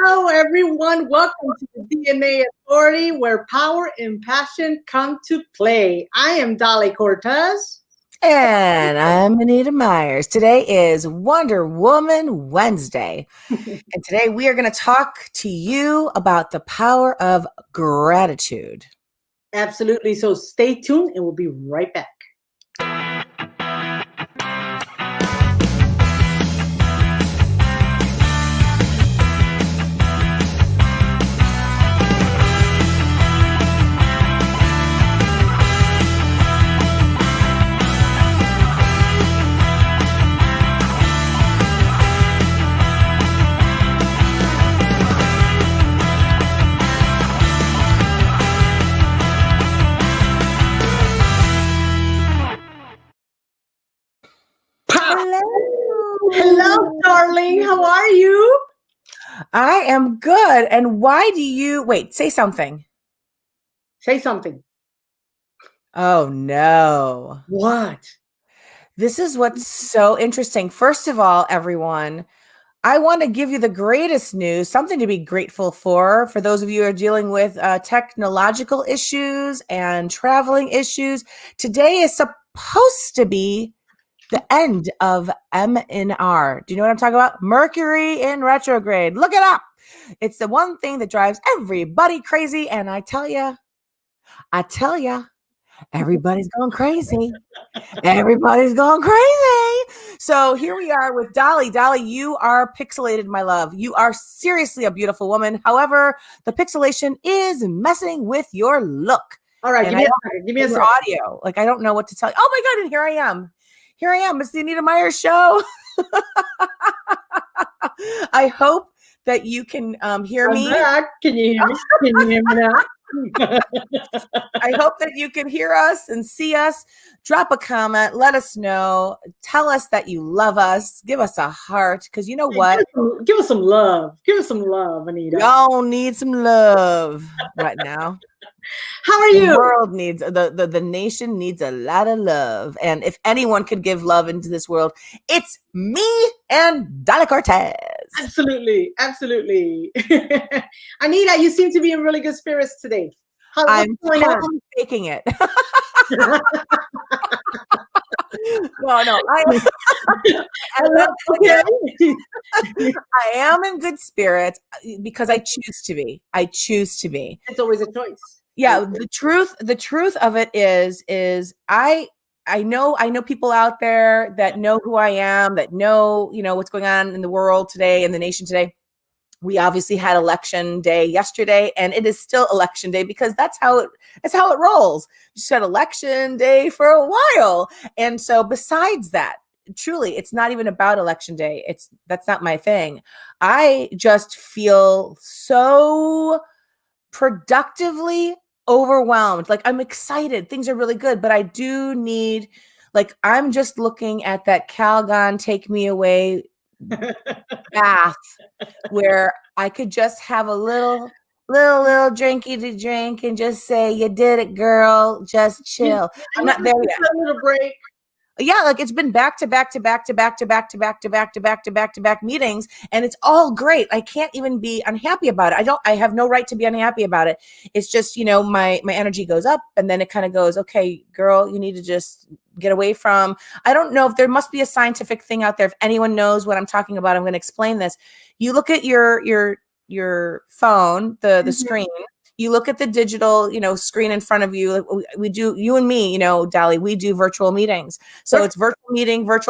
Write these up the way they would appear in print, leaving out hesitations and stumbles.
Hello, everyone. Welcome to the DNA Authority, where power and passion come to play. I am Dolly Cortes. And I'm Anita Myers. Today is Wonder Woman Wednesday. And today we are going to talk to you about the power of gratitude. Absolutely. So stay tuned and we'll be right back. Hello, darling. How are you? I am good. And why do you wait? Say something. Say something. Oh, no. What? This is what's so interesting. First of all, everyone, I want to give you the greatest news, something to be grateful for those of you who are dealing with technological issues and traveling issues. Today is supposed to be the end of MNR. Do you know what I'm talking about? Mercury in retrograde. Look it up. It's the one thing that drives everybody crazy. And I tell you, everybody's going crazy. Everybody's going crazy. So here we are with Dolly. Dolly, you are pixelated, my love. You are seriously a beautiful woman. However, the pixelation is messing with your look. All right, give me a second. Audio. Like, I don't know what to tell you. Oh my God, and here I am. It's the Anita Myers show. I hope that you can hear me. Back. Can you hear me? Can you hear me now? I hope that you can hear us and see us. Drop a comment. Let us know. Tell us that you love us. Give us a heart. Because you know what? Give us some love. Give us some love, Anita. Y'all need some love right now. How are you? The world needs, the nation needs a lot of love. And if anyone could give love into this world, it's me and Dolly Cortes. Absolutely. Anita, you seem to be in really good spirits today. I'm totally faking it. No. I am in good spirits because I choose to be. It's always a choice. Yeah, the truth of it is I know people out there that know who I am, that know, what's going on in the world today, in the nation today. We obviously had election day yesterday, and it is still election day because that's how it rolls. You just had election day for a while. And so besides that, truly, it's not even about election day. That's not my thing. I just feel so productively overwhelmed. Like, I'm excited. Things are really good, but I do need, I'm just looking at that Calgon Take Me Away bath where I could just have a little drinky to drink and just say, you did it, girl. Just chill. I'm not there yet. A little break. Yeah, it's been back to back meetings, and it's all great. I can't even be unhappy about it. I have no right to be unhappy about it. It's just, my energy goes up and then it kind of goes, okay, girl, you need to just get away from, I don't know if there must be a scientific thing out there. If anyone knows what I'm talking about, I'm going to explain this. You look at your phone, the screen. You look at the digital, screen in front of you. We do, you and me, Dolly, we do virtual meetings. So it's virtual meeting, pause.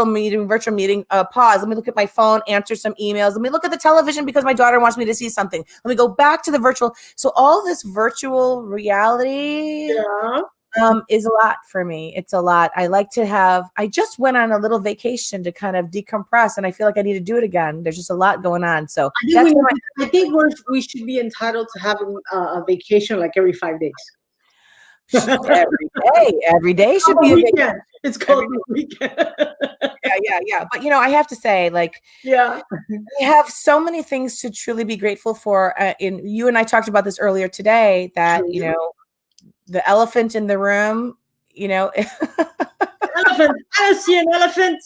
Let me look at my phone, answer some emails. Let me look at the television because my daughter wants me to see something. Let me go back to the virtual. So all this virtual reality is a lot for me. It's a lot. I just went on a little vacation to kind of decompress, and I feel like I need to do it again. There's just a lot going on. So I think we should be entitled to having a vacation like every 5 days. Every day should be a vacation. It's called the weekend. Yeah. But I have to say, we have so many things to truly be grateful for. You and I talked about this earlier today, that the elephant in the room, Elephant. I don't see an elephant.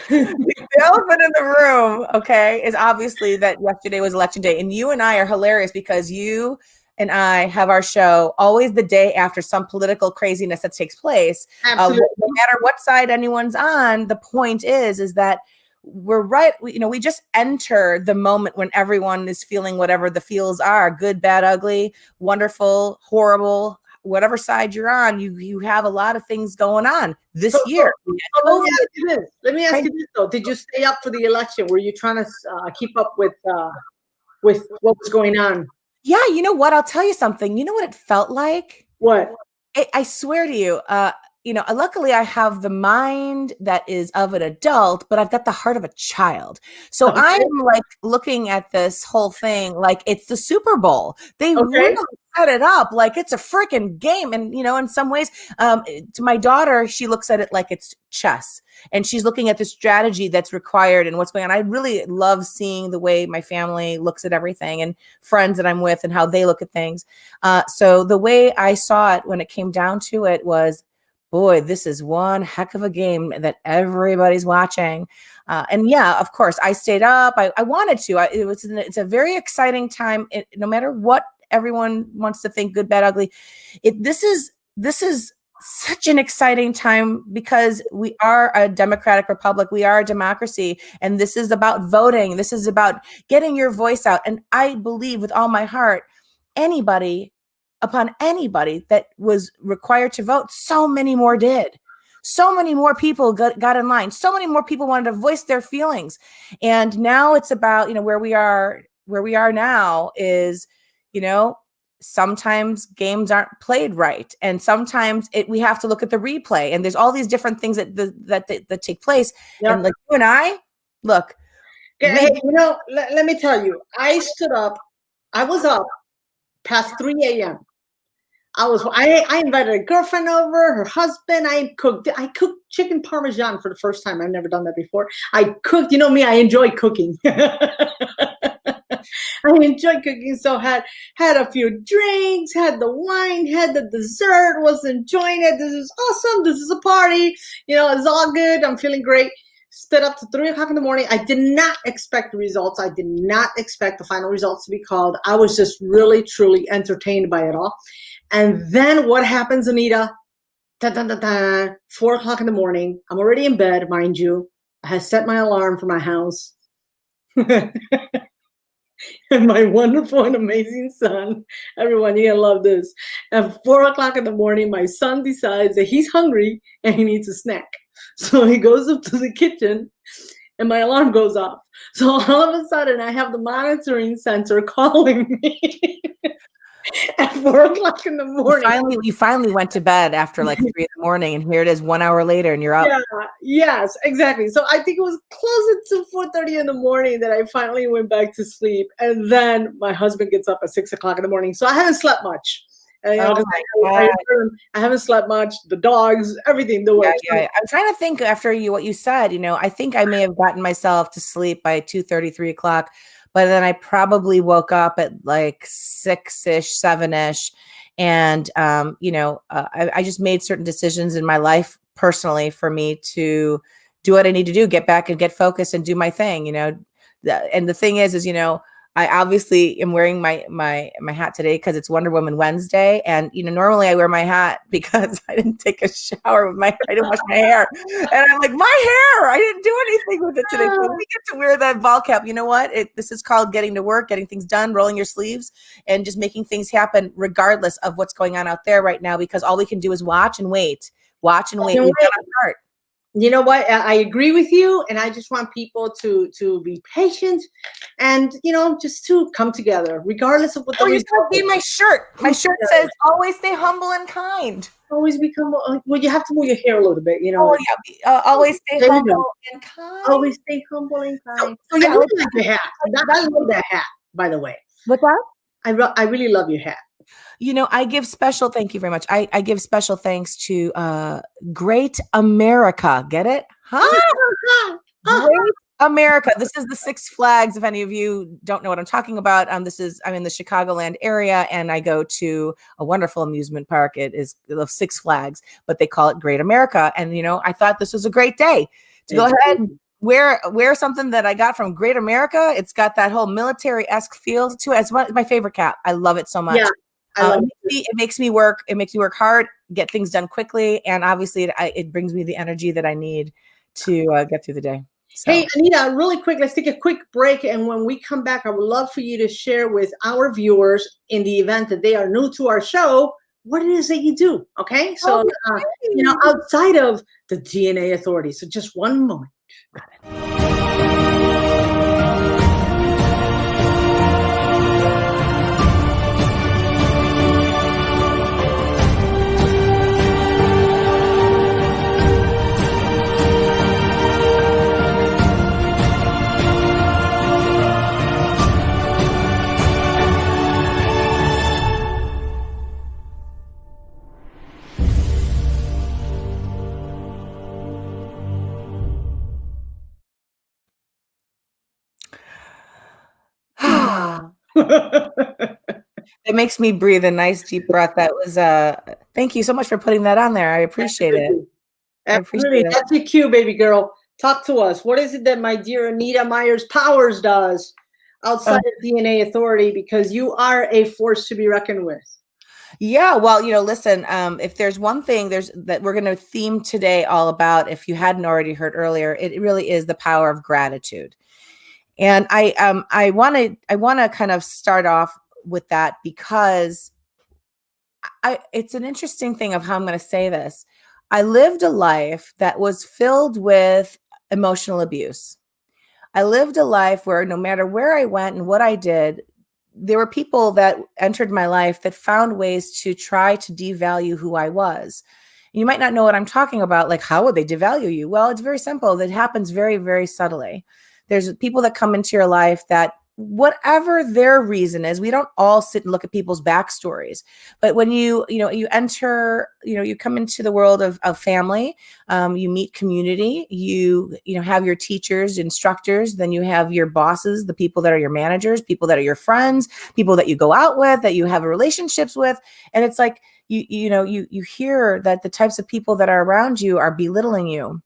The elephant in the room, okay, is obviously that yesterday was election day. And you and I are hilarious because you and I have our show always the day after some political craziness that takes place. Absolutely. No matter what side anyone's on, the point is that we're right. We just enter the moment when everyone is feeling whatever the feels are, good, bad, ugly, wonderful, horrible, whatever side you're on. You have a lot of things going on this year. Let me ask you this though. Did you stay up for the election? Were you trying to keep up with what was going on? Yeah, you know what? I'll tell you something. You know what it felt like? What? I swear to you, luckily I have the mind that is of an adult, but I've got the heart of a child. So Okay. I'm like looking at this whole thing like it's the Super Bowl. They really set it up like it's a freaking game. And, in some ways, to my daughter, she looks at it like it's chess. And she's looking at the strategy that's required and what's going on. I really love seeing the way my family looks at everything and friends that I'm with and how they look at things. So the way I saw it when it came down to it was, boy, this is one heck of a game that everybody's watching. And yeah, of course, I stayed up. I wanted to. It's a very exciting time. No matter what everyone wants to think, good, bad, ugly. This is such an exciting time because we are a democratic republic. We are a democracy. And this is about voting. This is about getting your voice out. And I believe with all my heart, anybody that was required to vote, so many more did. So many more people got in line. So many more people wanted to voice their feelings. And now it's about, where we are now is, sometimes games aren't played right. And sometimes we have to look at the replay, and there's all these different things that take place. Yep. And like you and I, look. Hey, let me tell you, I was up past 3 a.m. I invited a girlfriend over, her husband. I cooked chicken parmesan for the first time. I've never done that before. I cooked, me, I enjoy cooking. I enjoyed cooking, so had a few drinks, had the wine, had the dessert, was enjoying it. This is awesome. This is a party. It's all good. I'm feeling great. Stood up to 3 o'clock in the morning. I did not expect the results. I did not expect the final results to be called. I was just really, truly entertained by it all. And then what happens, Anita? 4 o'clock in the morning. I'm already in bed, mind you. I had set my alarm for my house. And my wonderful and amazing son, everyone, you're gonna love this. At 4 o'clock in the morning, my son decides that he's hungry and he needs a snack. So he goes up to the kitchen and my alarm goes off. So all of a sudden I have the monitoring center calling me at 4 o'clock in the morning. You finally went to bed after like 3 in the morning, and here it is 1 hour later and you're up. Yeah, yes, exactly. So I think it was closer to 4:30 in the morning that I finally went back to sleep. And then my husband gets up at 6 o'clock in the morning. So I haven't slept much. I haven't slept much. The dogs, everything, the work. Yeah. I'm trying to think after what you said. I think I may have gotten myself to sleep by 2:30, 3 o'clock, but then I probably woke up at like 6-ish, 7-ish, and I just made certain decisions in my life personally for me to do what I need to do, get back and get focused and do my thing. And the thing is I obviously am wearing my hat today because it's Wonder Woman Wednesday. And, normally I wear my hat because I didn't take a shower with I didn't wash my hair. And I'm like, my hair, I didn't do anything with it today. So we get to wear that ball cap. You know what? This is called getting to work, getting things done, rolling your sleeves, and just making things happen regardless of what's going on out there right now, because all we can do is watch and wait. We've got our part. You know what? I agree with you, and I just want people to be patient, and just to come together, regardless of what. You see my shirt. My shirt says, "Always stay humble and kind." Always become. Well, you have to move your hair a little bit, Oh yeah. Always stay humble and kind. Always stay humble and kind. So yeah, I really like your hat. I love that hat, by the way. What's that? I really love your hat. I give special, thank you very much. I give special thanks to Great America. Get it? Huh? Great America. This is the Six Flags. If any of you don't know what I'm talking about, I'm in the Chicagoland area, and I go to a wonderful amusement park. It is of Six Flags, but they call it Great America. And I thought this was a great day to go ahead wear something that I got from Great America. It's got that whole military-esque feel to it. It's my favorite cap. I love it so much. Yeah, I love it makes me work. It makes me work hard, get things done quickly, and obviously it brings me the energy that I need to get through the day. So. Hey, Anita, really quick, let's take a quick break. And when we come back, I would love for you to share with our viewers, in the event that they are new to our show, what it is that you do. Okay. So, outside of the DnA Authority. So just one moment. Got it. It makes me breathe a nice deep breath. That was thank you so much for putting that on there. I appreciate it. I appreciate it. That's your cue, baby girl. Talk to us. What is it that my dear Anita Myers Powers does outside of DnA Authority? Because you are a force to be reckoned with. Yeah, well, listen, if there's one thing that we're going to theme today all about, if you hadn't already heard earlier, it really is the power of gratitude. And I want to kind of start off with that because it's an interesting thing of how I'm going to say this. I lived a life that was filled with emotional abuse. I lived a life where no matter where I went and what I did, there were people that entered my life that found ways to try to devalue who I was. You might not know what I'm talking about. Like, how would they devalue you? Well, it's very simple. That happens very, very subtly. There's people that come into your life that whatever their reason is, we don't all sit and look at people's backstories. But when you enter, you come into the world of family, you meet community, you have your teachers, instructors, then you have your bosses, the people that are your managers, people that are your friends, people that you go out with, that you have relationships with. And it's like, you hear that the types of people that are around you are belittling you.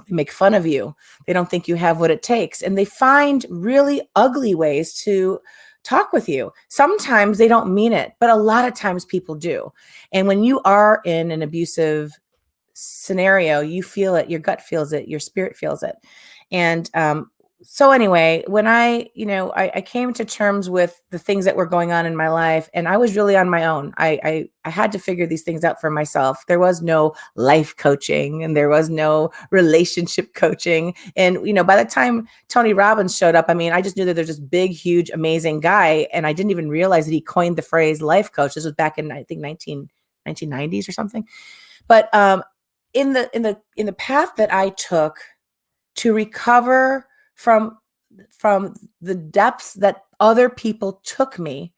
They make fun of you. They don't think you have what it takes. And they find really ugly ways to talk with you. Sometimes they don't mean it, but a lot of times people do. And when you are in an abusive scenario, you feel it, your gut feels it, your spirit feels it. And so anyway, when I came to terms with the things that were going on in my life, and I was really on my own. I had to figure these things out for myself. There was no life coaching and there was no relationship coaching. And, by the time Tony Robbins showed up, I just knew that there's this big, huge, amazing guy. And I didn't even realize that he coined the phrase life coach. This was back in, I think, 1990s or something. But in the path that I took to recover from the depths that other people took me,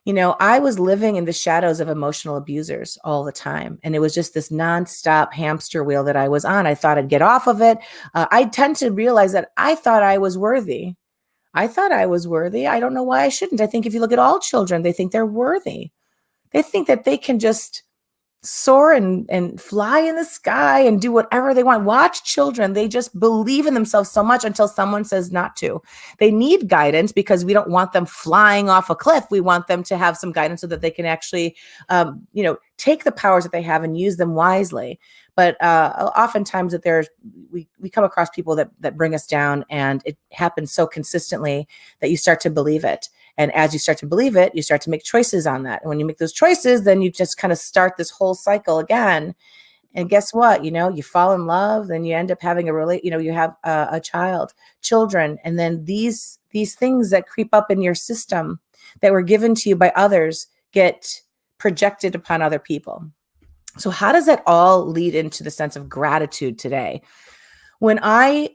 I was living in the shadows of emotional abusers all the time. And it was just this nonstop hamster wheel that I was on. I thought I'd get off of it. I tend to realize that I thought I was worthy. I don't know why I shouldn't. I think if you look at all children, they think they're worthy. They think that they can just soar and fly in the sky and do whatever they want. Watch children. They just believe in themselves so much until someone says not to. They need guidance because we don't want them flying off a cliff. We want them to have some guidance so that they can actually, take the powers that they have and use them wisely. But oftentimes that we come across people that bring us down, and it happens so consistently that you start to believe it. And as you start to believe it, you start to make choices on that. And when you make those choices, then you just kind of start this whole cycle again. And guess what? You fall in love, then you end up having you have a child, children. And then these things that creep up in your system that were given to you by others get projected upon other people. So how does that all lead into the sense of gratitude today? When I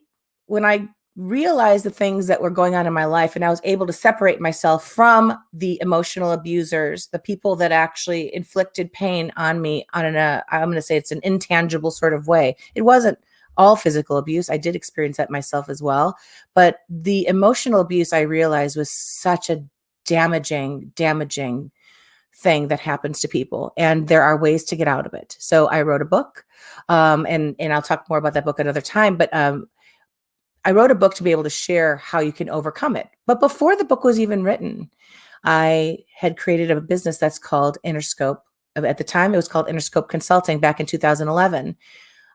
realized the things that were going on in my life, and I was able to separate myself from the emotional abusers, the people that actually inflicted pain on me I'm going to say it's an intangible sort of way. It wasn't all physical abuse. I did experience that myself as well. But the emotional abuse, I realized, was such a damaging thing that happens to people. And there are ways to get out of it. So I wrote a book, and I'll talk more about that book another time. But I wrote a book to be able to share how you can overcome it. But before the book was even written, I had created a business that's called Interscope. At the time, it was called Interscope Consulting back in 2011.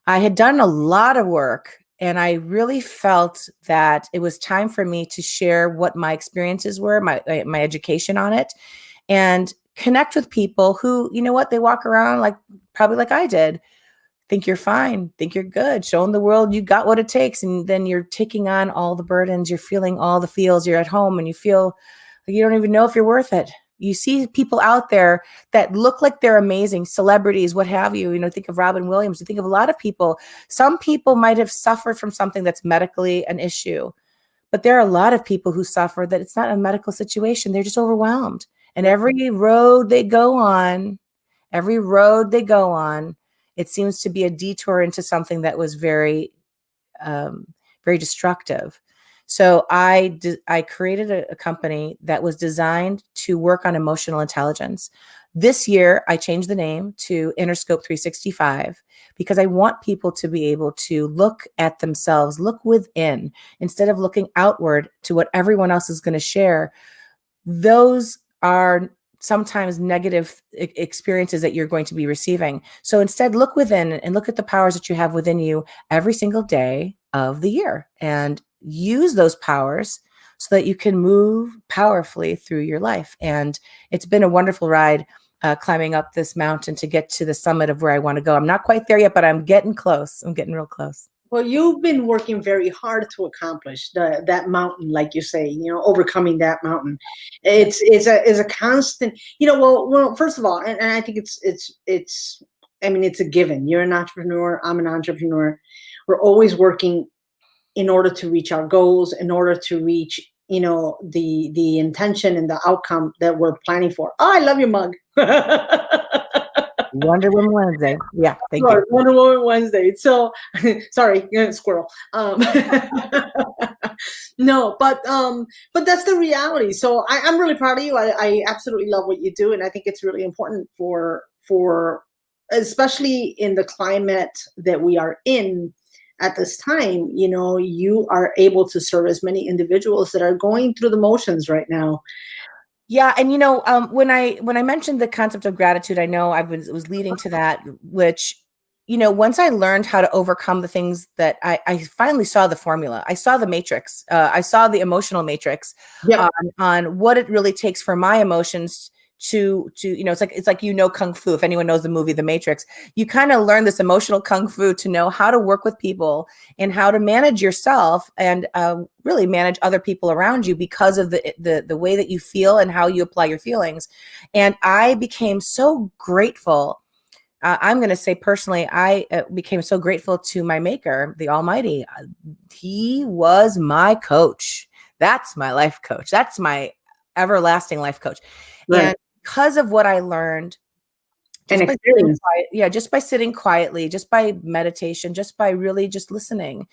I had done a lot of work, and I really felt that it was time for me to share what my experiences were, my education on it, and connect with people who, you know what, they walk around like probably like I did, think you're fine, think you're good, showing the world you got what it takes. And then you're taking on all the burdens, you're feeling all the feels, you're at home and you feel like you don't even know if you're worth it. You see people out there that look like they're amazing, celebrities, what have you. You know, think of Robin Williams. You think of a lot of people. Some people might have suffered from something that's medically an issue, but there are a lot of people who suffer that it's not a medical situation. They're just overwhelmed. And every road they go on, it seems to be a detour into something that was very, very destructive. So I created a company that was designed to work on emotional intelligence. This year, I changed the name to Interscope 365 because I want people to be able to look at themselves, look within, instead of looking outward to what everyone else is going to share. Those are sometimes negative experiences that you're going to be receiving. So instead, look within and look at the powers that you have within you every single day of the year and use those powers so that you can move powerfully through your life. And it's been a wonderful ride climbing up this mountain to get to the summit of where I want to go. I'm not quite there yet, but I'm getting close. I'm getting real close. Well, you've been working very hard to accomplish that mountain, like you say, overcoming that mountain. It's a constant, well, first of all, and I think I mean, it's a given. You're an entrepreneur. I'm an entrepreneur. We're always working in order to reach our goals, in order to reach, the intention and the outcome that we're planning for. Oh, I love your mug. Wonder Woman Wednesday. Yeah, thank you. Wonder Woman Wednesday. So, sorry, squirrel. No, but that's the reality. So I'm really proud of you. I absolutely love what you do, and I think it's really important for especially in the climate that we are in at this time. You are able to serve as many individuals that are going through the motions right now. Yeah, and when I mentioned the concept of gratitude, I know I was leading to that, which once I learned how to overcome the things that I finally saw the formula. I saw the matrix. I saw the emotional matrix. Yep. On what it really takes for my emotions to it's like kung fu. If anyone knows the movie The Matrix, you kind of learn this emotional kung fu to know how to work with people and how to manage yourself and really manage other people around you because of the way that you feel and how you apply your feelings. And I became so grateful. I'm going to say personally, I became so grateful to my maker, the Almighty. He was my coach. That's my life coach. That's my everlasting life coach. Right. And because of what I learned, just by sitting quietly, just by meditation, just by really just listening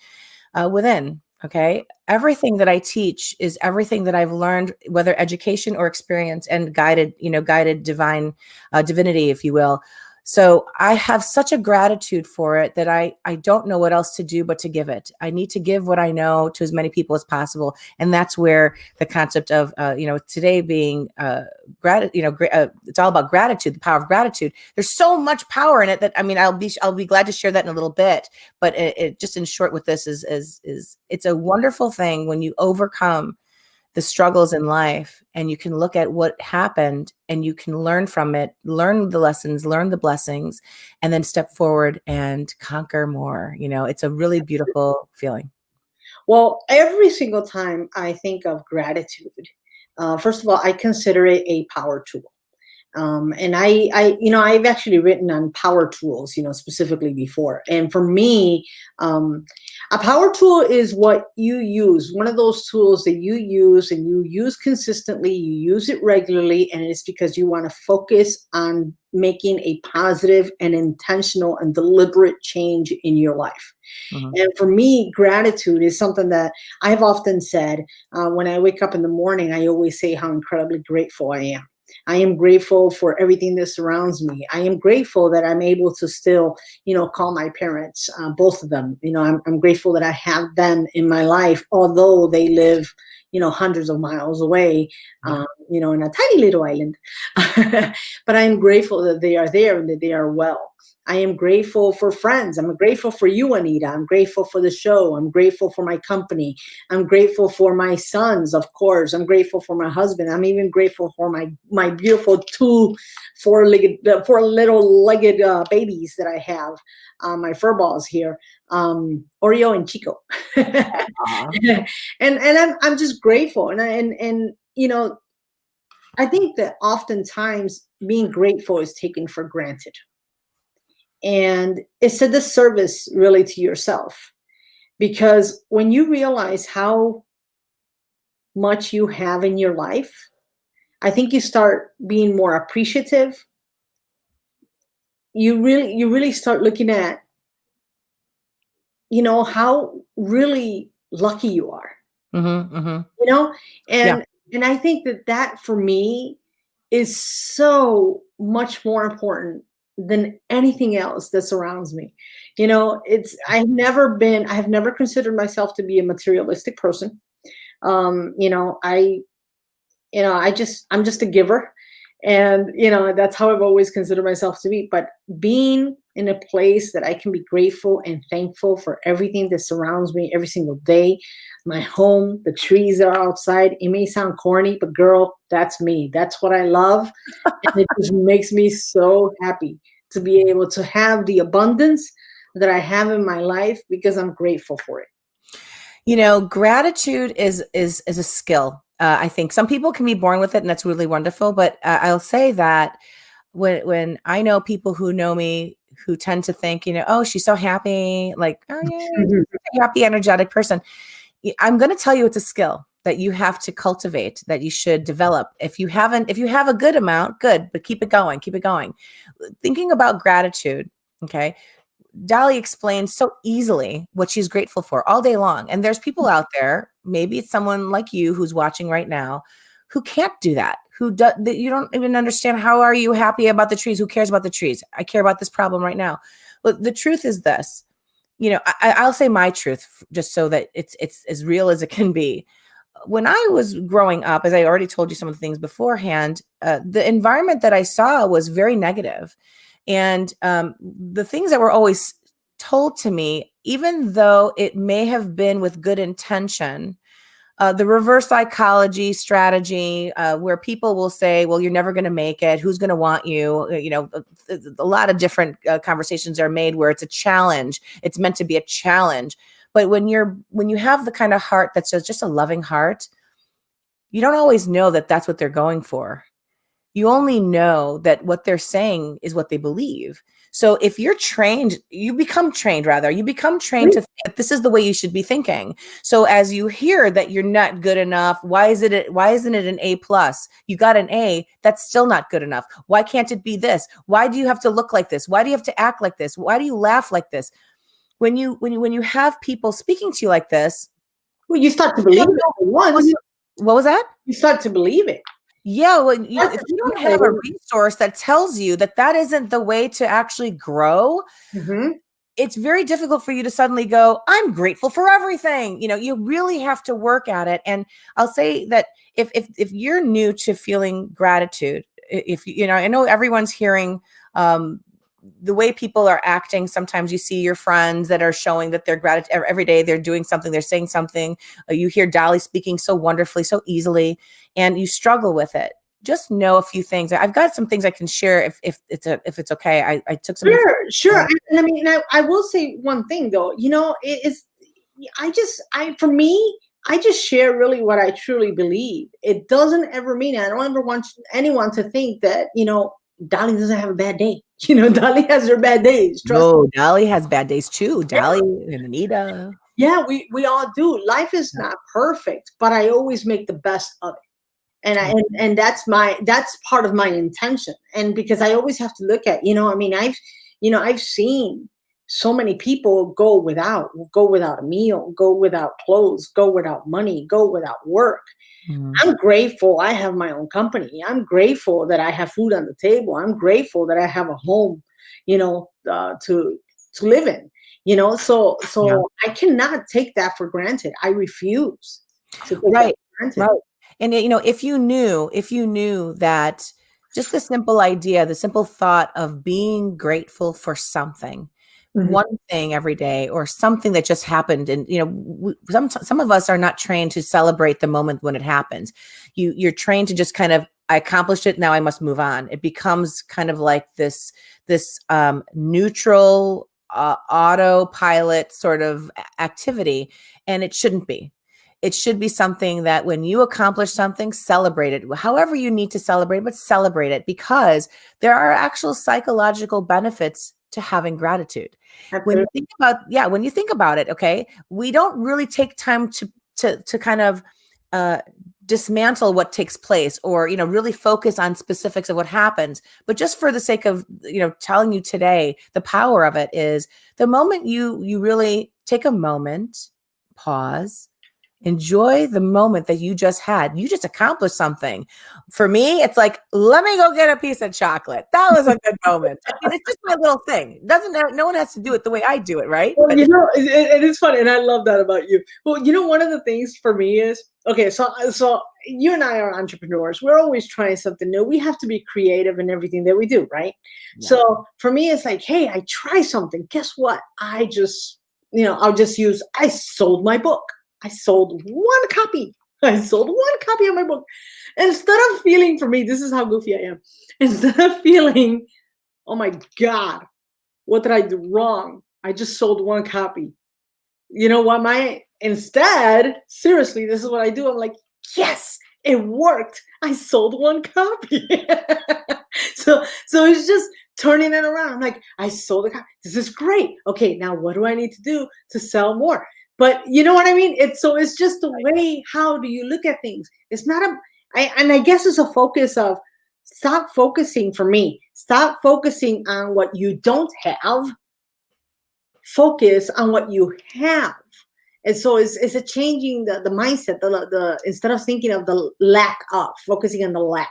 within. Okay. Everything that I teach is everything that I've learned, whether education or experience and guided divine divinity, if you will. So I have such a gratitude for it that I don't know what else to do but to give it. I need to give what I know to as many people as possible. And that's where the concept of, today being gratitude, it's all about gratitude, the power of gratitude. There's so much power in it that, I'll be glad to share that in a little bit. But it just in short with this is it's a wonderful thing when you overcome the struggles in life and you can look at what happened and you can learn from it, learn the lessons, learn the blessings, and then step forward and conquer more. It's a really beautiful feeling. Well, every single time I think of gratitude, first of all, I consider it a power tool. And I've actually written on power tools, specifically before. And for me, a power tool is what you use, one of those tools that you use and you use consistently, you use it regularly, and it's because you want to focus on making a positive and intentional and deliberate change in your life. Mm-hmm. And for me, gratitude is something that I've often said when I wake up in the morning. I always say how incredibly grateful I am. I am grateful for everything that surrounds me. I am grateful that I'm able to still, call my parents, both of them. I'm grateful that I have them in my life, although they live, hundreds of miles away, in a tiny little island. But I'm grateful that they are there and that they are well. I am grateful for friends. I'm grateful for you, Anita. I'm grateful for the show. I'm grateful for my company. I'm grateful for my sons, of course. I'm grateful for my husband. I'm even grateful for my beautiful four little legged babies that I have, my fur balls here, Oreo and Chico. and I'm just grateful. And I think that oftentimes being grateful is taken for granted. And it's a disservice really to yourself, because when you realize how much you have in your life, I think you start being more appreciative. You really start looking at, how really lucky you are, Mm-hmm, mm-hmm. And Yeah. and I think that for me is so much more important than anything else that surrounds me. I have never considered myself to be a materialistic person. I'm just a giver. And, that's how I've always considered myself to be. But being in a place that I can be grateful and thankful for everything that surrounds me every single day, my home, the trees that are outside, it may sound corny, but girl, that's me. That's what I love. And it just makes me so happy to be able to have the abundance that I have in my life because I'm grateful for it. Gratitude is a skill. I think some people can be born with it, and that's really wonderful. But I'll say that when I know people who know me who tend to think, oh, she's so happy, like, oh yeah, she's a happy, energetic person. I'm going to tell you it's a skill that you have to cultivate, that you should develop. If you have a good amount, good, but keep it going, keep it going. Thinking about gratitude, okay? Dolly explains so easily what she's grateful for all day long. And there's people out there, maybe it's someone like you who's watching right now, who can't do that, that you don't even understand. How are you happy about the trees? Who cares about the trees? I care about this problem right now. But the truth is this, I'll say my truth just so that it's as real as it can be. When I was growing up, as I already told you some of the things beforehand, the environment that I saw was very negative. And the things that were always told to me, even though it may have been with good intention, the reverse psychology strategy, where people will say, well, you're never going to make it. Who's going to want you? A lot of different conversations are made where it's a challenge. It's meant to be a challenge. But when you have the kind of heart that's just a loving heart, you don't always know that that's what they're going for. You only know that what they're saying is what they believe. So if you're trained, you become trained to think that this is the way you should be thinking. So as you hear that you're not good enough, why isn't it an A+? You got an A, that's still not good enough. Why can't it be this? Why do you have to look like this? Why do you have to act like this? Why do you laugh like this? When you have people speaking to you like this, well, you start to believe it once. What was that? You start to believe it. Yeah, if you don't have a resource that tells you that isn't the way to actually grow, it's very difficult for you to suddenly go, I'm grateful for everything. You really have to work at it. And I'll say that if you're new to feeling gratitude, I know everyone's hearing the way people are acting. Sometimes you see your friends that are showing that they're gratitude every day. They're doing something, they're saying something. You hear Dolly speaking so wonderfully, so easily, and you struggle with it. Just know a few things. I've got some things I can share if it's okay. I took some. Sure. And I will say one thing though. For me, I just share really what I truly believe. It doesn't ever mean, I don't ever want anyone to think that Dolly doesn't have a bad day. Dolly has her bad days. No, Dolly has bad days too. Dolly and Anita. Yeah, we all do. Life is not perfect, but I always make the best of it. And that's part of my intention. And because I always have to look at, I've seen so many people go without a meal, go without clothes, go without money, go without work. Mhm. I'm grateful I have my own company. I'm grateful that I have food on the table. I'm grateful that I have a home, to live in. Yeah. So I cannot take that for granted. I refuse to take that Right. for granted. Right. And if you knew that just the simple idea, the simple thought of being grateful for something, Mhm. one thing every day or something that just happened, and some of us are not trained to celebrate the moment when it happens. You're trained to just kind of, I accomplished it, now I must move on. It becomes kind of like this neutral autopilot sort of activity, and it shouldn't be. It should be something that when you accomplish something, celebrate it. However you need to celebrate, but celebrate it, because there are actual psychological benefits to having gratitude. When you Absolutely. think about, yeah, when you think about it, okay, we don't really take time to kind of uh, dismantle what takes place, or really focus on specifics of what happens. But just for the sake of telling you today, the power of it is the moment you really take a moment, pause, enjoy the moment that you just had. You just accomplished something. For me, it's like, let me go get a piece of chocolate. That was a good moment. I mean, it's just my little thing. Doesn't have, no one has to do it the way I do it, right? Well, But it is funny, and I love that about you. Well, one of the things for me is, okay. So you and I are entrepreneurs. We're always trying something new. We have to be creative in everything that we do, right? yeah, So for me, it's like, hey, I try something. Guess what? I'll just use. I sold my book. I sold one copy. I sold one copy of my book. Instead of feeling, for me, this is how goofy I am. Instead of feeling, oh my God, what did I do wrong? I just sold one copy. You know what? Instead, seriously, this is what I do. I'm like, yes, it worked. I sold one copy. So it's just turning it around. I'm like, I sold a copy. This is great. Okay, now what do I need to do to sell more? But you know what I mean? It's just the way, how do you look at things? It's not and I guess it's a focus of, stop focusing, for me. Stop focusing on what you don't have, focus on what you have. And so it's a changing the mindset, the instead of thinking of the lack of, focusing on the lack,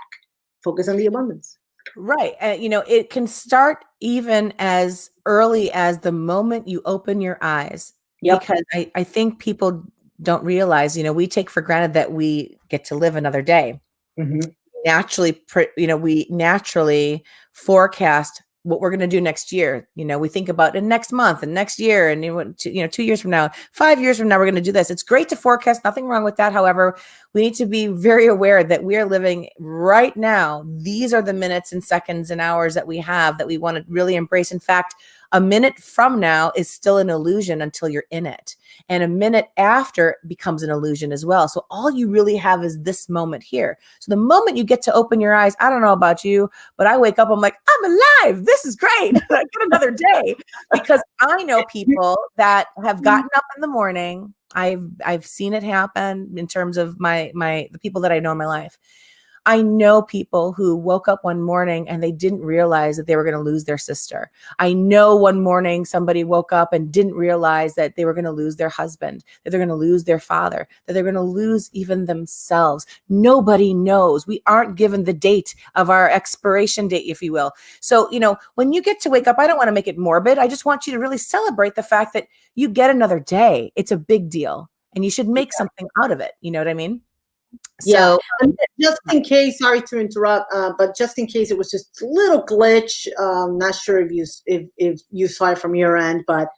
focus on the abundance. right. It can start even as early as the moment you open your eyes, Yep. because I think people don't realize, we take for granted that we get to live another day. Hmm. We naturally forecast what we're going to do next year. We think about it next month and next year, and 2 years from now, 5 years from now, we're going to do this. It's great to forecast, nothing wrong with that. However, we need to be very aware that we are living right now. These are the minutes and seconds and hours that we have, that we want to really embrace. In fact, a minute from now is still an illusion until you're in it. And a minute after becomes an illusion as well. So all you really have is this moment here. So the moment you get to open your eyes, I don't know about you, but I wake up, I'm like, I'm alive. This is great. I get another day, because I know people that have gotten up in the morning. I've seen it happen in terms of the people that I know in my life. I know people who woke up one morning and they didn't realize that they were going to lose their sister. I know one morning somebody woke up and didn't realize that they were going to lose their husband, that they're going to lose their father, that they're going to lose even themselves. Nobody knows. We aren't given the date of our expiration date, if you will. So, when you get to wake up, I don't want to make it morbid. I just want you to really celebrate the fact that you get another day. It's a big deal, and you should make something out of it. You know what I mean? Yeah. So, And just in case, sorry to interrupt, but just in case it was just a little glitch, not sure if you saw it from your end, but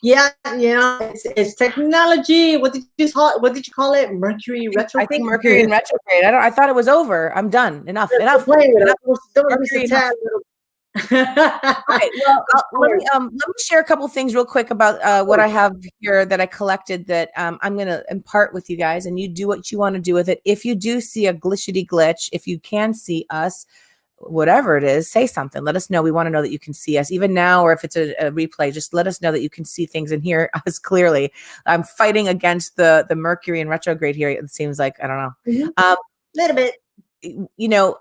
yeah, it's technology. What did you call it? Mercury I think retrograde. Mercury in retrograde. I thought it was over. I'm done. Enough. They're Enough. playing with Enough. us. There was just Mercury. a Enough. tad little. Okay. Well, Of course. let me share a couple things real quick about Of what course. I have here that I collected that I'm going to impart with you guys, and you do what you want to do with it. If you do see a glitchity glitch, if you can see us, whatever it is, say something. Let us know. We want to know that you can see us even now, or if it's a replay, just let us know that you can see things and hear us clearly. I'm fighting against the Mercury in retrograde here. It seems like, I don't know. Mhm. Um, Little bit. you know,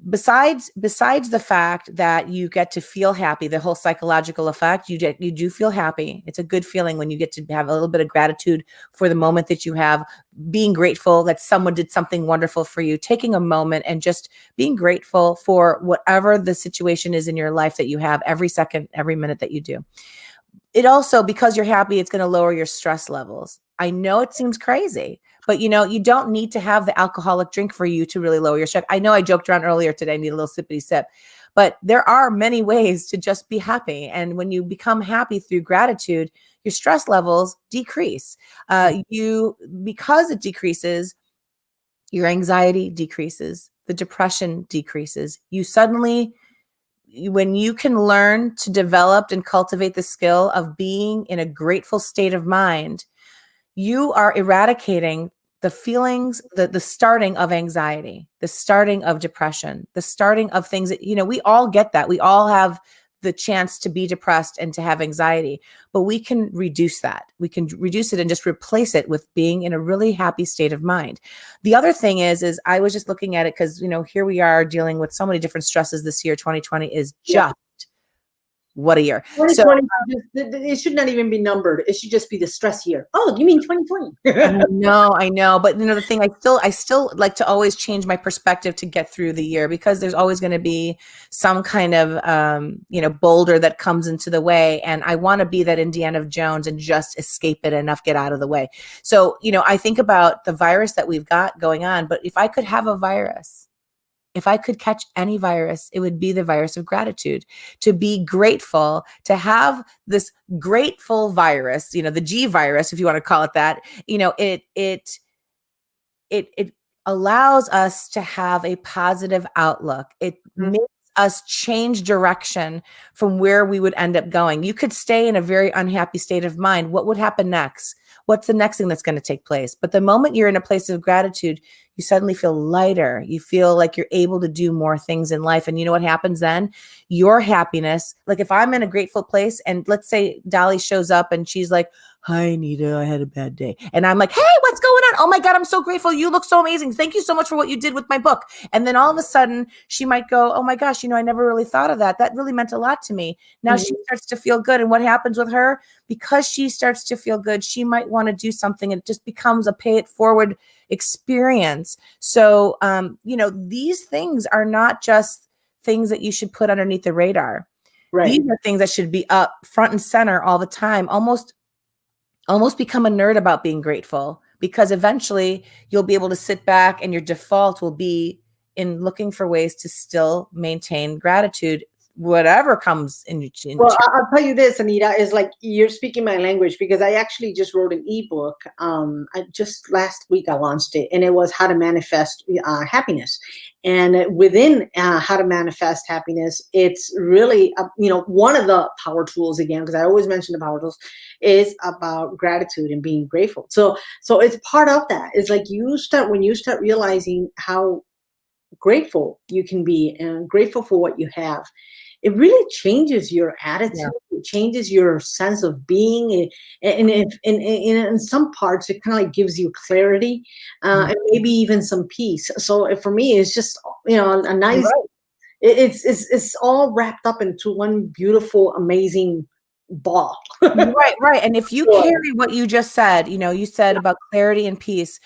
besides the fact that you get to feel happy, the whole psychological effect, you do feel happy. It's a good feeling when you get to have a little bit of gratitude for the moment that you have, being grateful that someone did something wonderful for you, taking a moment and just being grateful for whatever the situation is in your life that you have every second, every minute that you do. It also, because you're happy, it's going to lower your stress levels. I know it seems crazy, but you don't need to have the alcoholic drink for you to really lower your stress. I know I joked around earlier today, I need a little sippity sip, but there are many ways to just be happy. And when you become happy through gratitude, your stress levels decrease. Because it decreases, your anxiety decreases, the depression decreases. When you can learn to develop and cultivate the skill of being in a grateful state of mind, you are eradicating the feelings, the starting of anxiety, the starting of depression, the starting of things that, we all get that. We all have the chance to be depressed and to have anxiety, but we can reduce that. We can reduce it and just replace it with being in a really happy state of mind. The other thing is I was just looking at it because, here we are dealing with so many different stresses this year. 2020 is just what a year. 2020, it should not even be numbered. It should just be the stress year. Oh, you mean 2020? I know. But the thing, I still like to always change my perspective to get through the year, because there's always going to be some kind of, boulder that comes into the way. And I want to be that Indiana Jones and just escape it enough, get out of the way. So, I think about the virus that we've got going on, but if I could have a virus, if I could catch any virus, it would be the virus of gratitude. To be grateful, to have this grateful virus, the G virus, if you want to call it that, it allows us to have a positive outlook. It makes us change direction from where we would end up going. You could stay in a very unhappy state of mind. What would happen next? What's the next thing that's going to take place? But the moment you're in a place of gratitude, you suddenly feel lighter. You feel like you're able to do more things in life. And you know what happens then? Your happiness. Like if I'm in a grateful place and let's say Dolly shows up and she's like, "Hi, Anita, I had a bad day." And I'm like, "Hey, what's going on? Oh my God, I'm so grateful. You look so amazing. Thank you so much for what you did with my book." And then all of a sudden she might go, "Oh my gosh, I never really thought of that. That really meant a lot to me." Now she starts to feel good. And what happens with her? Because she starts to feel good, she might want to do something, and it just becomes a pay it forward experience. So, these things are not just things that you should put underneath the radar. Right. These are things that should be up front and center all the time. Almost become a nerd about being grateful, because eventually you'll be able to sit back and your default will be in looking for ways to still maintain gratitude, whatever comes in. Well, I'll tell you this, Anita, is like you're speaking my language, because I actually just wrote an ebook. Just last week I launched it, and it was how to manifest happiness. And within how to manifest happiness, it's really, one of the power tools, again, because I always mention the power tools, is about gratitude and being grateful. So it's part of that. It's like when you start realizing how grateful you can be and grateful for what you have, it really changes your attitude. Yeah. It changes your sense of being. And in some parts, it kind of like gives you clarity and maybe even some peace. So for me, it's just, a nice, right. It's all wrapped up into one beautiful, amazing ball. Right. And if you carry what you just said, you said about clarity and peace,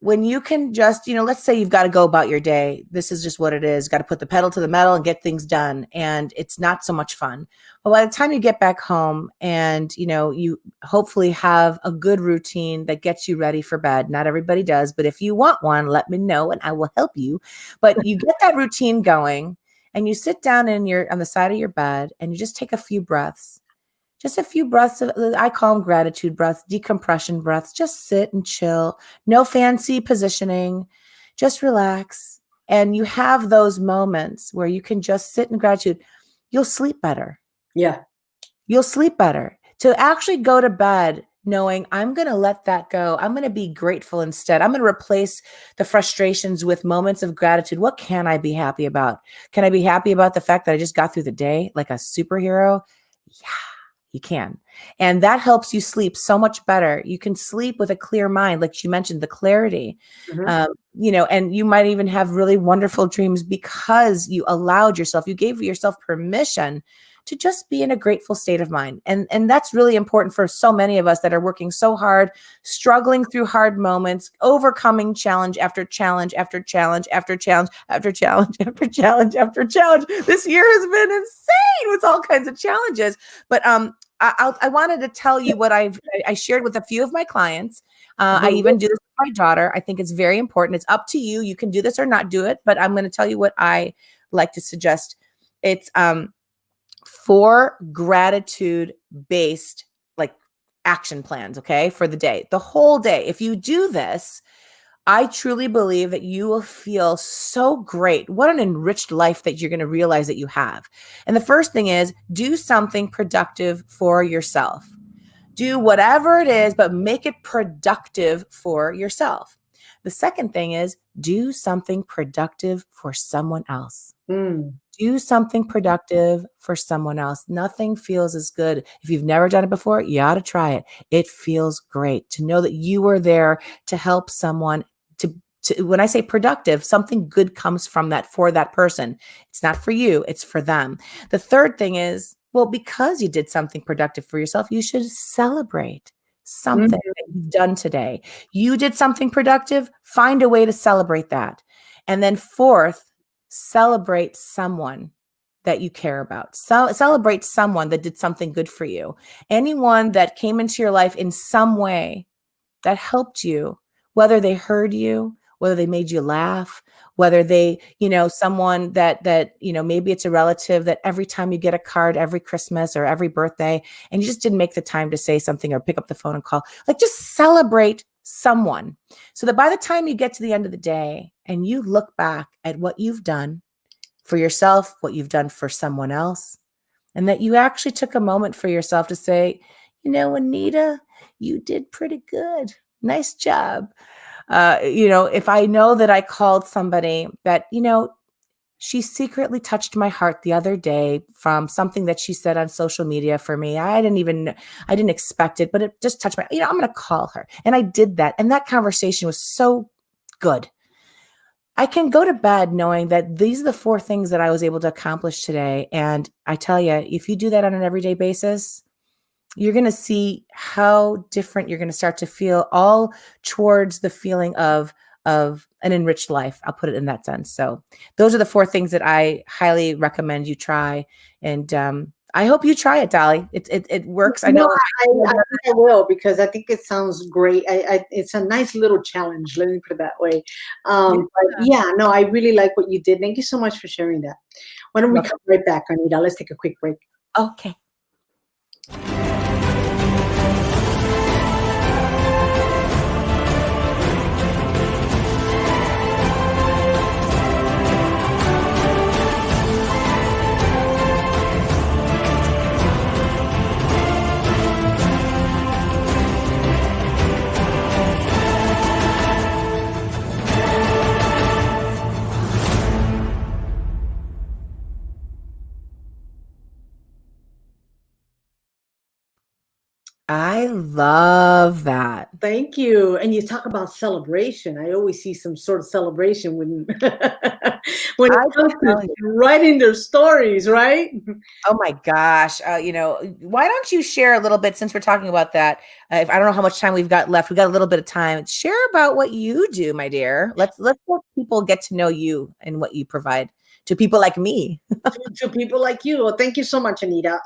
when you can just, let's say you've got to go about your day. This is just what it is. Got to put the pedal to the metal and get things done. And it's not so much fun. But by the time you get back home and, you hopefully have a good routine that gets you ready for bed. Not everybody does, but if you want one, let me know and I will help you. But you get that routine going and you sit down on the side of your bed and you just take a few breaths. Just a few breaths I call them gratitude breaths, decompression breaths. Just sit and chill. No fancy positioning. Just relax. And you have those moments where you can just sit in gratitude. You'll sleep better. Yeah. You'll sleep better. To actually go to bed knowing I'm going to let that go. I'm going to be grateful instead. I'm going to replace the frustrations with moments of gratitude. What can I be happy about? Can I be happy about the fact that I just got through the day like a superhero? Yeah. You can. And that helps you sleep so much better. You can sleep with a clear mind, like you mentioned, the clarity, and you might even have really wonderful dreams because you allowed yourself, you gave yourself permission to just be in a grateful state of mind. And that's really important for so many of us that are working so hard, struggling through hard moments, overcoming challenge after challenge after challenge after challenge after challenge after challenge after challenge. This year has been insane with all kinds of challenges. But I wanted to tell you what I shared with a few of my clients. I even do this with my daughter. I think it's very important. It's up to you. You can do this or not do it, but I'm going to tell you what I like to suggest. It's 4 gratitude-based like action plans, okay, for the day, the whole day. If you do this, I truly believe that you will feel so great. What an enriched life that you're going to realize that you have. And the first thing is do something productive for yourself. Do whatever it is, but make it productive for yourself. The second thing is do something productive for someone else. Do something productive for someone else. Nothing feels as good. If you've never done it before, you ought to try it. It feels great to know that you were there to help someone. When I say productive, something good comes from that for that person. It's not for you, it's for them. The third thing is, well, because you did something productive for yourself, you should celebrate something that you've done today. You did something productive, find a way to celebrate that. And then fourth, celebrate someone that you care about. Celebrate someone that did something good for you. Anyone that came into your life in some way that helped you, whether they heard you, whether they made you laugh, whether they, someone that, maybe it's a relative that every time you get a card every Christmas or every birthday, and you just didn't make the time to say something or pick up the phone and call, like just celebrate someone so that by the time you get to the end of the day and you look back at what you've done for yourself, what you've done for someone else, and that you actually took a moment for yourself to say, Anita, you did pretty good. Nice job. If I know that I called somebody that, she secretly touched my heart the other day from something that she said on social media for me. I didn't expect it, but it just touched my, I'm going to call her. And I did that. And that conversation was so good. I can go to bed knowing that these are the 4 things that I was able to accomplish today. And I tell you, if you do that on an everyday basis, you're going to see how different you're going to start to feel, all towards the feeling of an enriched life. I'll put it in that sense. So those are the 4 things that I highly recommend you try. And I hope you try it, Dolly. It works. I know. I think I will, because I think it sounds great. It's a nice little challenge. Let me put it that way. I really like what you did. Thank you so much for sharing that. Why don't we come right back, Anita? Let's take a quick break. Okay. I love that. Thank you. And you talk about celebration. I always see some sort of celebration when when it comes to writing their stories, right? Oh my gosh. Why don't you share a little bit, since we're talking about that? I don't know how much time we've got left. We've got a little bit of time. Share about what you do, my dear. Let's let people get to know you and what you provide to people like me. to people like you. Well, thank you so much, Anita.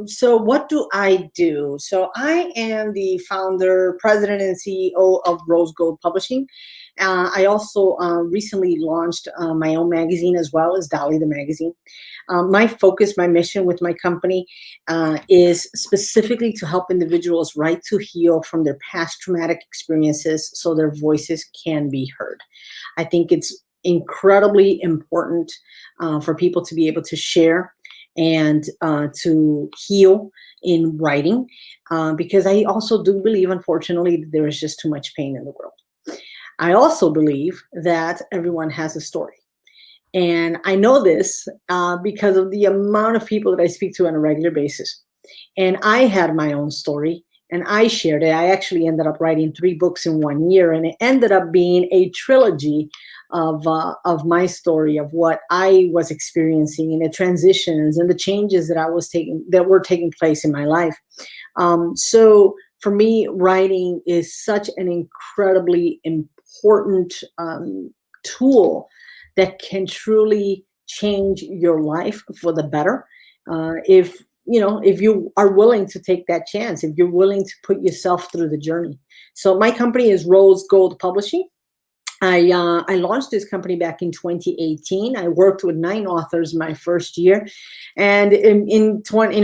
So what do I do? So I am the founder, president, and CEO of Rose Gold Publishing. I also recently launched my own magazine as well as Dolly the magazine. My focus, my mission with my company is specifically to help individuals write to heal from their past traumatic experiences so their voices can be heard. I think it's incredibly important for people to be able to share and to heal in writing, because I also do believe, unfortunately, that there is just too much pain in the world. I also believe that everyone has a story. And I know this because of the amount of people that I speak to on a regular basis. And I had my own story and I shared it. I actually ended up writing 3 books in 1 year, and it ended up being a trilogy of my story of what I was experiencing and the transitions and the changes that were taking place in my life. So for me, writing is such an incredibly important tool that can truly change your life for the better. If if you are willing to take that chance, if you're willing to put yourself through the journey. So my company is Rose Gold Publishing. I launched this company back in 2018. I worked with 9 authors my first year, and in 20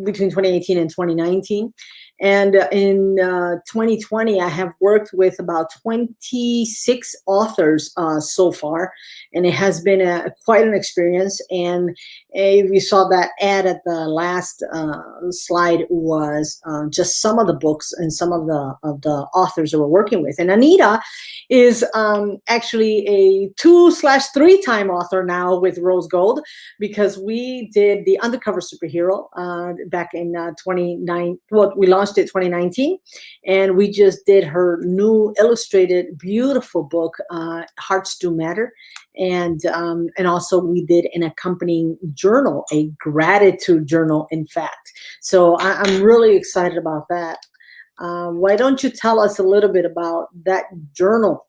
between 2018 and 2019, and in 2020 I have worked with about 26 authors so far, and it has been quite an experience. And if you saw that ad at the last slide, was just some of the books and some of the authors that we're working with. And Anita is actually a 2/3 time author now with Rose Gold, because we did the Undercover Superhero back in 29. Well, we launched it 2019, and we just did her new illustrated, beautiful book, Hearts Do Matter, and also we did an accompanying journal, a gratitude journal, in fact. So I'm really excited about that. Why don't you tell us a little bit about that journal,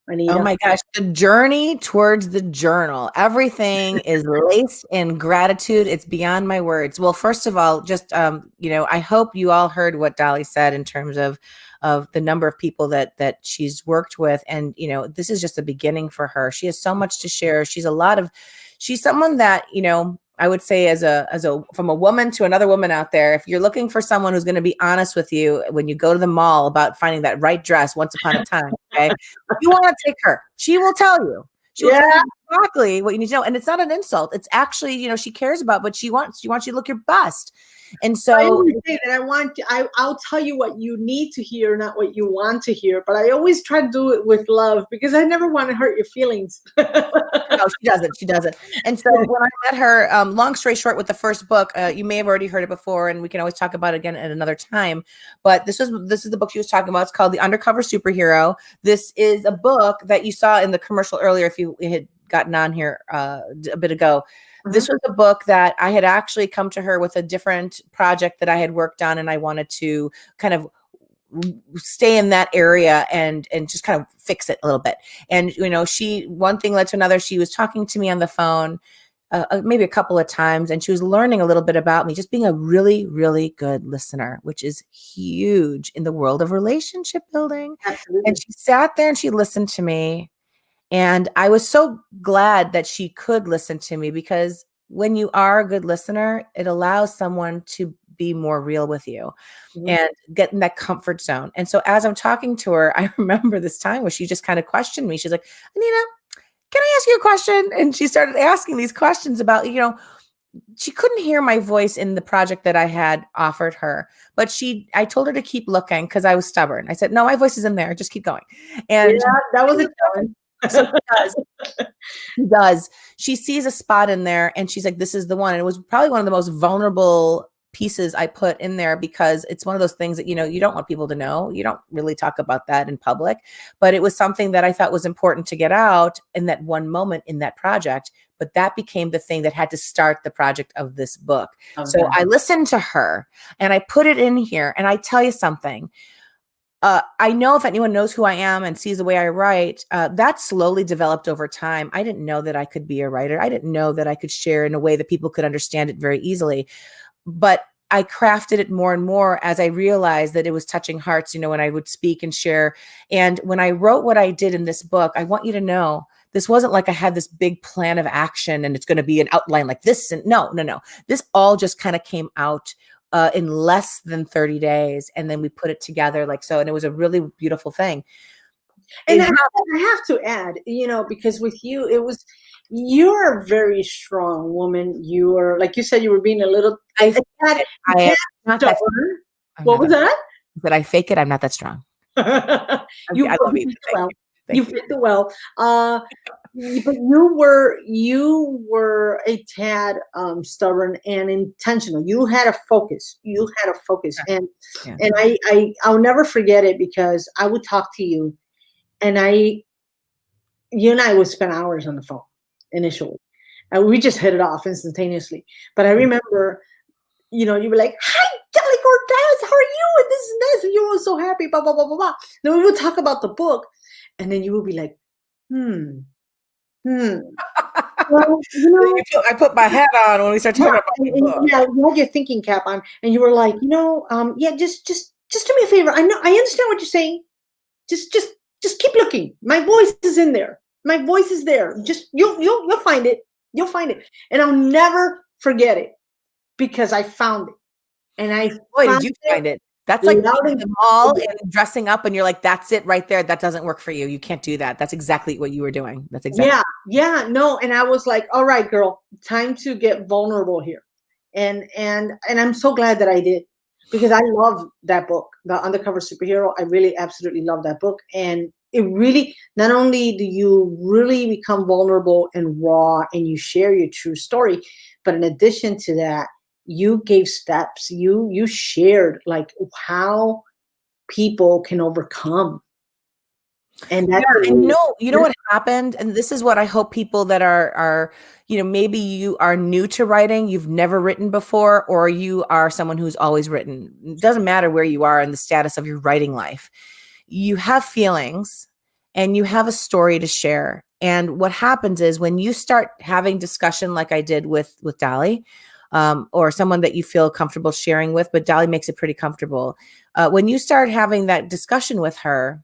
Anita? Oh my gosh, the journey towards the journal. Everything is laced in gratitude. It's beyond my words. Well, first of all, just I hope you all heard what Dolly said in terms of the number of people that she's worked with, and this is just the beginning for her. She has so much to share. She's someone that I would say, as a from a woman to another woman out there, if you're looking for someone who's going to be honest with you when you go to the mall about finding that right dress once upon a time, okay, you want to take her. She will tell you. She will tell you exactly what you need to know, and it's not an insult. It's actually, she cares about, but she wants you to look your best. And so I always say that I'll tell you what you need to hear, not what you want to hear. But I always try to do it with love, because I never want to hurt your feelings. No, she doesn't. She doesn't. And so when I met her, long story short, with the first book, you may have already heard it before, and we can always talk about it again at another time. But this is the book she was talking about. It's called The Undercover Superhero. This is a book that you saw in the commercial earlier, if you had gotten on here a bit ago. This was a book that I had actually come to her with a different project that I had worked on, and I wanted to kind of stay in that area and just kind of fix it a little bit. And one thing led to another. She was talking to me on the phone maybe a couple of times, and she was learning a little bit about me, just being a really, really good listener, which is huge in the world of relationship building. Absolutely. And she sat there and she listened to me. And I was so glad that she could listen to me, because when you are a good listener, it allows someone to be more real with you and get in that comfort zone. And so as I'm talking to her, I remember this time where she just kind of questioned me. She's like, Anita, can I ask you a question? And she started asking these questions about, she couldn't hear my voice in the project that I had offered her, but I told her to keep looking, because I was stubborn. I said, no, my voice is in there. Just keep going. And that was a challenge. So she does. She sees a spot in there, and she's like, this is the one. And it was probably one of the most vulnerable pieces I put in there, because it's one of those things that, you don't want people to know. You don't really talk about that in public, but it was something that I thought was important to get out in that one moment in that project. But that became the thing that had to start the project of this book. Okay. So I listened to her and I put it in here, and I tell you something. I know if anyone knows who I am and sees the way I write, that slowly developed over time. I didn't know that I could be a writer. I didn't know that I could share in a way that people could understand it very easily. But I crafted it more and more as I realized that it was touching hearts, when I would speak and share. And when I wrote what I did in this book, I want you to know, this wasn't like I had this big plan of action and it's going to be an outline like this. And no. This all just kind of came out in less than 30 days. And then we put it together like so. And it was a really beautiful thing. And I have to add, because with you, you're a very strong woman. You are, like you said, you were being a little. I am not that strong. What was that? But I fake it. I'm not that strong. You fit well. but you were a tad stubborn and intentional. You had a focus. You had a focus, Yeah. and I'll never forget it because I would talk to you, and you and I would spend hours on the phone initially, and we just hit it off instantaneously. But I remember, you were like, "Hi, Dolly Cortes, how are you?" And this and this, and you were so happy, blah blah blah blah blah. Then we would talk about the book, and then you would be like, "Hmm, hmm." Well, I put my hat on when we start talking yeah, about the book. yeah, you had your thinking cap on, and you were like, yeah, just do me a favor. I know, I understand what you're saying. Just keep looking. My voice is in there. My voice is there. Just you'll find it. You'll find it, and I'll never forget it because I found it, and I Boy, found did you find it? That's like loud being in and the mall clear. and dressing up, and you're like, "That's it right there. That doesn't work for you. You can't do that." That's exactly what you were doing. That's exactly. Yeah, no, and I was like, all right, girl, time to get vulnerable here. And I'm so glad that I did because I love that book, The Undercover Superhero. I really absolutely love that book. And it really, not only do you really become vulnerable and raw and you share your true story, but in addition to that, you gave steps. You shared like how people can overcome. And Yeah, that's and really, you know what happened, and this is what I hope people that are maybe you are new to writing, you've never written before, or you are someone who's always written. It doesn't matter where you are in the status of your writing life. You have feelings and you have a story to share. And what happens is when you start having discussion like I did with Dolly, or someone that you feel comfortable sharing with, but Dolly makes it pretty comfortable. When you start having that discussion with her,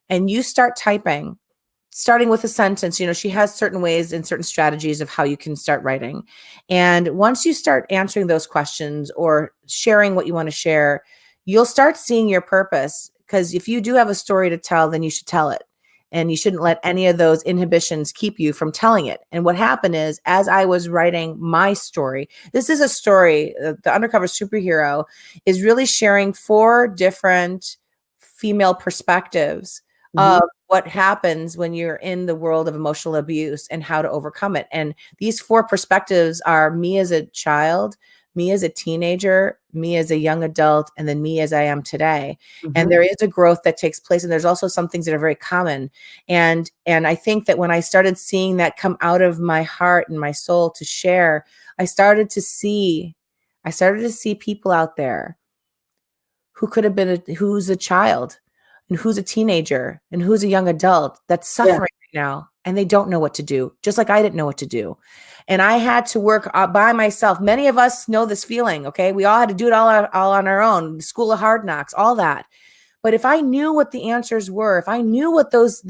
and you start typing, starting with a sentence, she has certain ways and certain strategies of how you can start writing. And once you start answering those questions or sharing what you want to share, you'll start seeing your purpose. Because if you do have a story to tell, then you should tell it. And you shouldn't let any of those inhibitions keep you from telling it. And what happened is, as I was writing my story, this is a story, The Undercover Superhero is really sharing 4 different female perspectives Mhm. of what happens when you're in the world of emotional abuse and how to overcome it. And these 4 perspectives are me as a child, me as a teenager, me as a young adult, and then me as I am today. And Mhm. there is a growth that takes place. And there's also some things that are very common. And I think that when I started seeing that come out of my heart and my soul to share, I started to see people out there who could have been who's a child and who's a teenager and who's a young adult that's Yeah. suffering right now, and they don't know what to do, just like I didn't know what to do. And I had to work by myself. Many of us know this feeling. Okay, we all had to do it all on our own. School of hard knocks, all that. But if I knew what the answers were, if I knew what those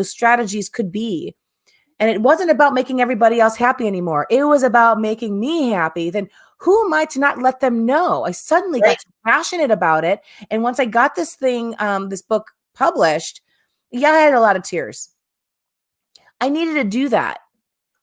strategies could be, and it wasn't about making everybody else happy anymore, it was about making me happy, then who am I to not let them know? I suddenly Right. got so passionate about it. And once I got this book published, yeah, I had a lot of tears. I needed to do that.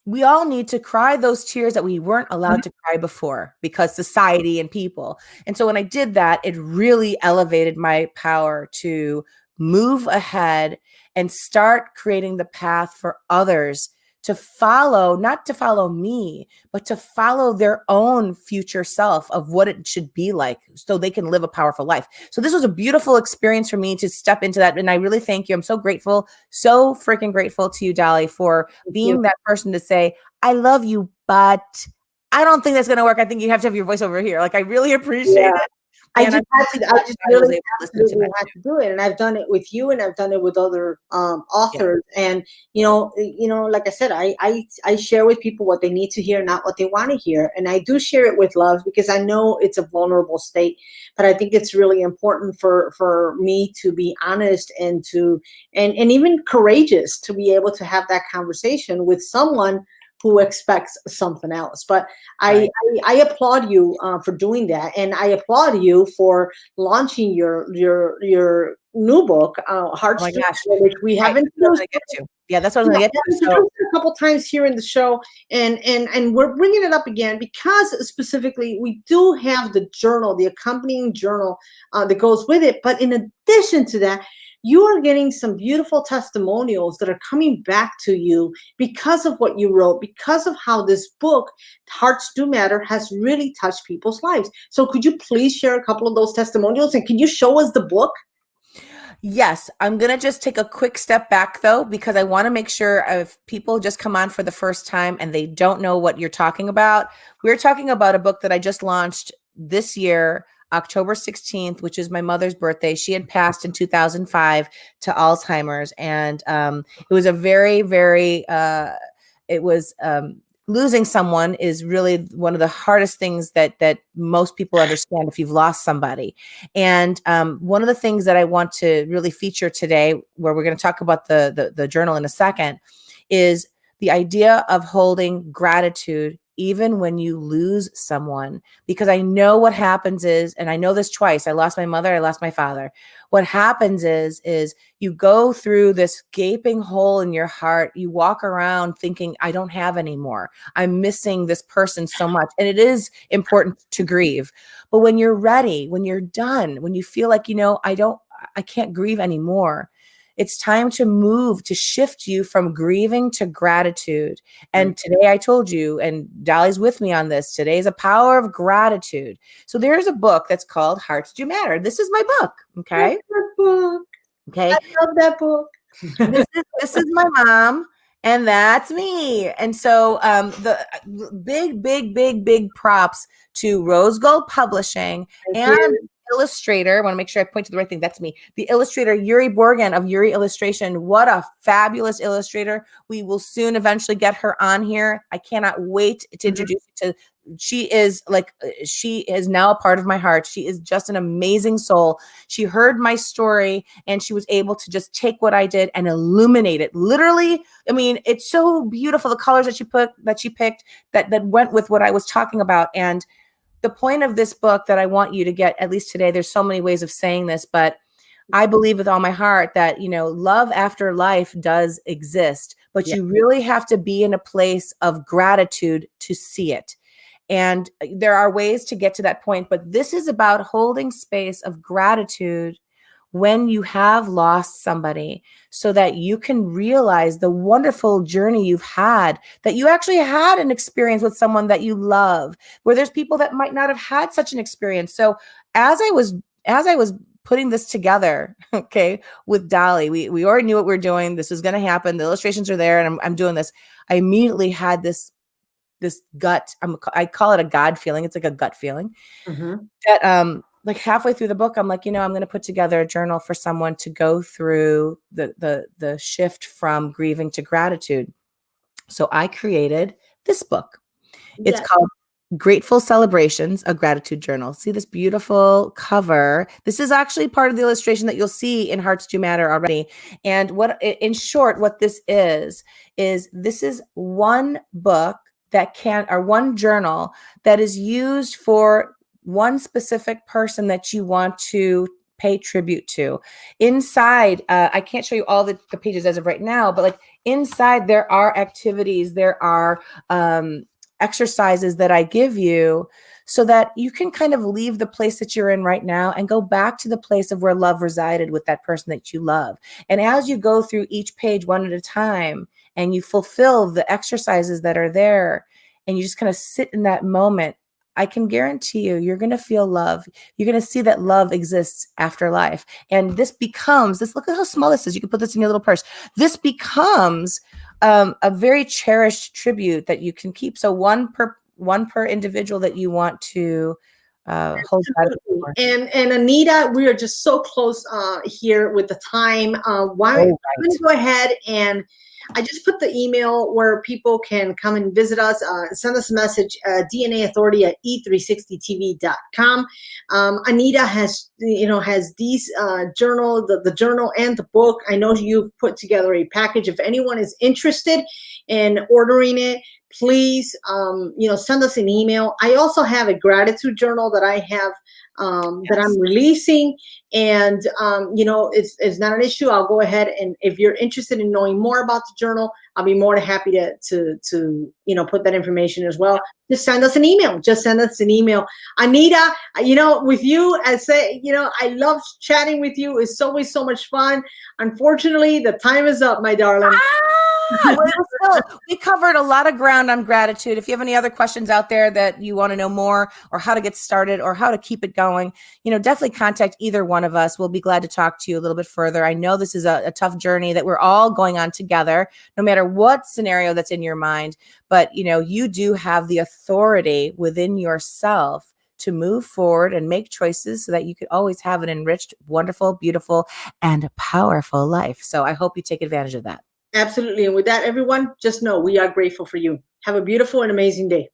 We all need to cry those tears that we weren't allowed to cry before because society and people. And so when I did that, it really elevated my power to move ahead and start creating the path for others to follow, not to follow me, but to follow their own future self of what it should be like so they can live a powerful life. So this was a beautiful experience for me to step into that. And I really thank you. I'm so grateful, so freaking grateful to you, Dolly, for Thank you. being that person to say, I love you, but I don't think that's going to work. I think you have to have your voice over here. Like, I really appreciate Yeah. it. And I'm really I glad just I was really able to listen to absolutely that had too. to do it, and I've done it with you, and I've done it with other Yeah. authors. And like I said, I share with people what they need to hear, not what they want to hear, and I do share it with love because I know it's a vulnerable state. But I think it's really important for me to be honest and and even courageous to be able to have that conversation with someone who expects something else. But I, Right. I applaud you for doing that, and I applaud you for launching your new book, Oh my Heartstrings, gosh. which we Right. have That's what I was introduced. going to get to. Yeah, that's what I was Yeah, going to get I've to. So, introduced it a couple times here in the show, and we're bringing it up again because specifically we do have the journal, the accompanying journal that goes with it. But in addition to that, you are getting some beautiful testimonials that are coming back to you because of what you wrote, because of how this book, Hearts Do Matter, has really touched people's lives. So could you please share a couple of those testimonials, and can you show us the book? Yes, I'm going to just take a quick step back though, because I want to make sure if people just come on for the first time and they don't know what you're talking about, we're talking about a book that I just launched this year, October 16th, which is my mother's birthday. She had passed in 2005 to Alzheimer's. And it was a very, very, it was, losing someone is really one of the hardest things that most people understand if you've lost somebody. And one of the things that I want to really feature today, where we're going to talk about the journal in a second, is the idea of holding gratitude even when you lose someone. Because I know what happens is, and I know this twice, I lost my mother, I lost my father. What happens is you go through this gaping hole in your heart. You walk around thinking, I don't have any more. I'm missing this person so much. And it is important to grieve. But when you're ready, when you're done, when you feel like, I can't grieve anymore, it's time to move, to shift you from grieving to gratitude. And today I told you, and Dolly's with me on this, today is a power of gratitude. So there's a book that's called Hearts Do Matter. This is my book. Okay. That book. Okay. I love that book. This is my mom, and that's me. And so the big props to Rose Gold Publishing Thank and you. illustrator. I want to make sure I point to the right thing. That's me. The illustrator, Yuri Borgen of Yuri Illustration. What a fabulous illustrator. We will soon eventually get her on here. I cannot wait to introduce you to. She is now a part of my heart. She is just an amazing soul. She heard my story and she was able to just take what I did and illuminate it. Literally, I mean, it's so beautiful. The colors that she picked that went with what I was talking about. And the point of this book that I want you to get, at least today, there's so many ways of saying this, but I believe with all my heart that, love after life does exist, but you really have to be in a place of gratitude to see it. And there are ways to get to that point, but this is about holding space of gratitude when you have lost somebody, so that you can realize the wonderful journey you've had, that you actually had an experience with someone that you love, where there's people that might not have had such an experience. So as I was putting this together, okay, with Dolly, we already knew what we were doing. This was going to happen. The illustrations are there, and I'm doing this. I immediately had this gut. I call it a God feeling. It's like a gut feeling that like halfway through the book, I'm like, I'm going to put together a journal for someone to go through the shift from grieving to gratitude. So I created this book. It's called Grateful Celebrations, a Gratitude Journal. See this beautiful cover. This is actually part of the illustration that you'll see in Hearts Do Matter already. And in short, what this is this is one book or one journal that is used for one specific person that you want to pay tribute to. Inside, I can't show you all the pages as of right now, but like inside there are activities, there are exercises that I give you so that you can kind of leave the place that you're in right now and go back to the place of where love resided with that person that you love. And as you go through each page one at a time and you fulfill the exercises that are there and you just kind of sit in that moment, I can guarantee you're going to feel love. You're going to see that love exists after life. And this, look at how small this is. You can put this in your little purse. This becomes a very cherished tribute that you can keep. So one per individual that you want to hold gratitude for. And Anita, we are just so close here with the time. I'm going to go ahead and I just put the email where people can come and visit us, send us a message, DNA Authority at e360tv.com. Anita has these journal, the journal and the book. I know you've put together a package. If anyone is interested in ordering it, please, send us an email. I also have a gratitude journal that I have that I'm releasing, and it's not an issue. I'll go ahead and if you're interested in knowing more about the journal, I'll be more than happy to put that information as well. Just send us an email. Just send us an email. Anita, with you, I say, I love chatting with you. It's always so much fun. Unfortunately, the time is up, my darling. We covered a lot of ground on gratitude. If you have any other questions out there that you want to know more, or how to get started, or how to keep it going, definitely contact either one of us. We'll be glad to talk to you a little bit further. I know this is a tough journey that we're all going on together, no matter what scenario that's in your mind. But, you do have the authority within yourself to move forward and make choices so that you could always have an enriched, wonderful, beautiful, and powerful life. So I hope you take advantage of that. Absolutely. And with that, everyone, just know we are grateful for you. Have a beautiful and amazing day.